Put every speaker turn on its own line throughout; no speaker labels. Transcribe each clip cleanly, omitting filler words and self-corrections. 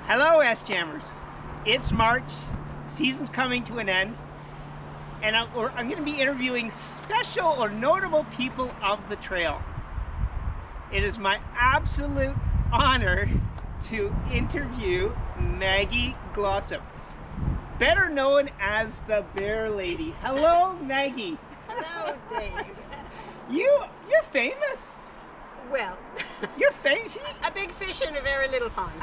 Hello, SJAMers. It's March, season's coming to an end, and I'm going to be interviewing special or notable people of the trail. It is my absolute honor to interview Maggie Glossop, better known as the Bear Lady. Hello, Maggie.
Hello, Dave.
You're famous.
Well,
You're famous.
a big fish in a very little pond.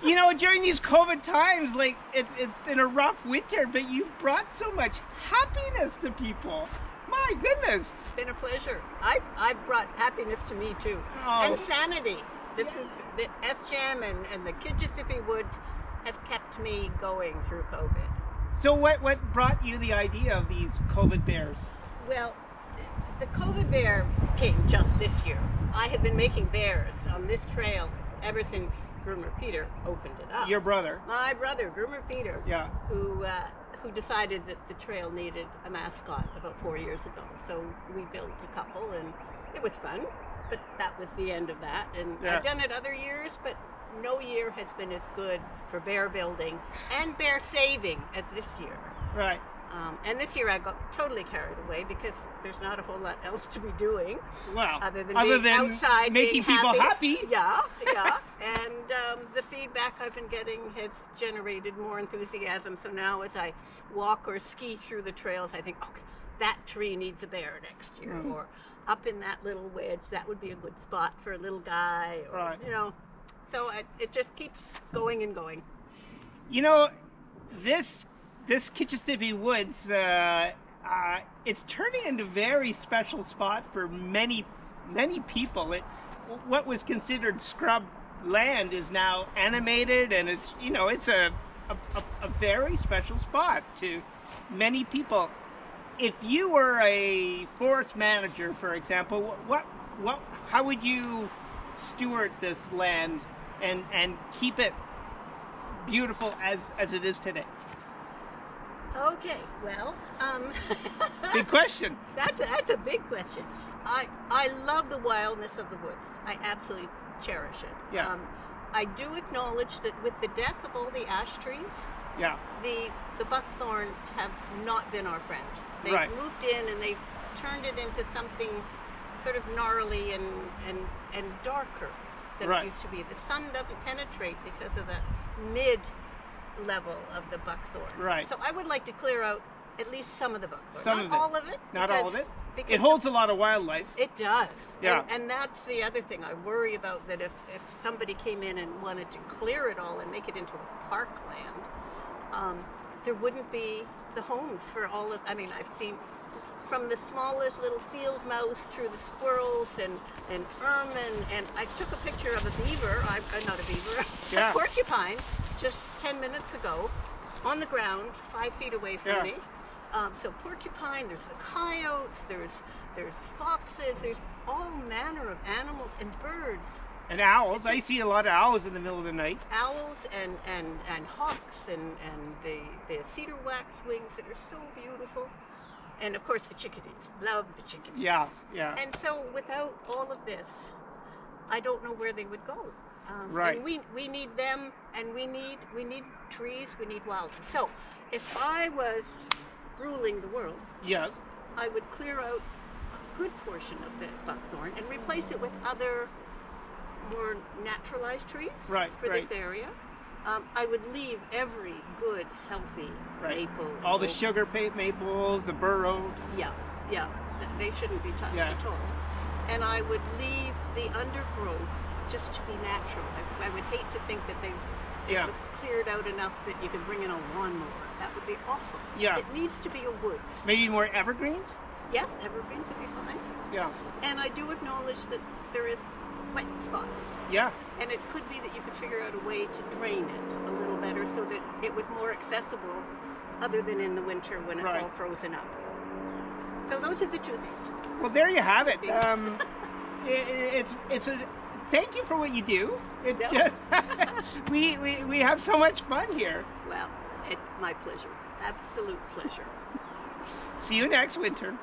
You know, during these COVID times, like it's been a rough winter, but you've brought so much happiness to people. My goodness.
It's been a pleasure. I've brought happiness to me too.
Oh.
And sanity. This is the SJAM and the Kitchissippi Woods have kept me going through COVID.
So what brought you the idea of these COVID bears?
Well, the COVID bear came just this year. I have been making bears on this trail ever since Groomer Peter opened it up.
Your brother?
My brother, Groomer Peter.
Yeah.
Who decided that the trail needed a mascot about 4 years ago. So we built a couple, and it was fun, but that was the end of that. And
yeah.
I've done it other years, but no year has been as good for bear building and bear saving as this year.
Right.
And this year I got totally carried away because there's not a whole lot else to be doing.
Well,
other than outside,
making people happy.
Yeah, yeah. And the feedback I've been getting has generated more enthusiasm. So now as I walk or ski through the trails, I think, okay, that tree needs a bear next year.
Mm. Or
up in that little wedge, that would be a good spot for a little guy. Or,
right.
You know, so it just keeps going and going.
You know, this Kitchissippi Woods, it's turning into a very special spot for many people. What was considered scrub land is now animated, and it's a very special spot to many people. If you were a forest manager, for example, how would you steward this land and keep it beautiful as it is today?
Okay, well,
big question.
That's a big question. I love the wildness of the woods. I absolutely cherish it.
Yeah.
I do acknowledge that with the death of all the ash trees,
yeah,
the buckthorn have not been our friend. They
right.
moved in and they turned it into something sort of gnarly and darker than
right.
it used to be. The sun doesn't penetrate because of the mid-level of the buckthorn.
Right.
So I would like to clear out at least some of the buckthorn.
Some
not
of it.
all of it.
Not all of it. It holds a lot of wildlife.
It does.
Yeah.
And that's the other thing I worry about, that if somebody came in and wanted to clear it all and make it into a parkland, there wouldn't be the homes for all of, I mean, I've seen from the smallest little field mouse through the squirrels and ermine, and I took a picture of a beaver, not a beaver,
yeah.
a porcupine, just 10 minutes ago, on the ground, 5 feet away from
yeah.
me. So porcupine, there's the coyotes, there's foxes, there's all manner of animals and birds.
And owls. I see a lot of owls in the middle of the night.
Owls and hawks and the cedar waxwings that are so beautiful. And of course the chickadees. Love the chickadees.
Yeah, yeah.
And so without all of this, I don't know where they would go.
Right.
And we need them, and we need trees, we need wildlife. So if I was ruling the world,
yes,
I would clear out a good portion of the buckthorn and replace it with other more naturalized trees
right,
for
right.
this area. I would leave every good, healthy
right.
maple.
All the sugar maples, the bur oaks.
Yeah, yeah. They shouldn't be touched
yeah.
at all. And I would leave the undergrowth just to be natural. I would hate to think that it
yeah.
was cleared out enough that you could bring in a lawnmower. That would be awful.
Yeah.
It needs to be a woods.
Maybe more evergreens?
Yes, evergreens would be fine.
Yeah.
And I do acknowledge that there is wet spots.
Yeah.
And it could be that you could figure out a way to drain it a little better so that it was more accessible other than in the winter when it's
right.
all frozen up. So those are the two things.
Well, there you have it. It's a thank you for what you do. It's
no.
just we have so much fun here.
Well, it's my pleasure. Absolute pleasure.
See you next winter.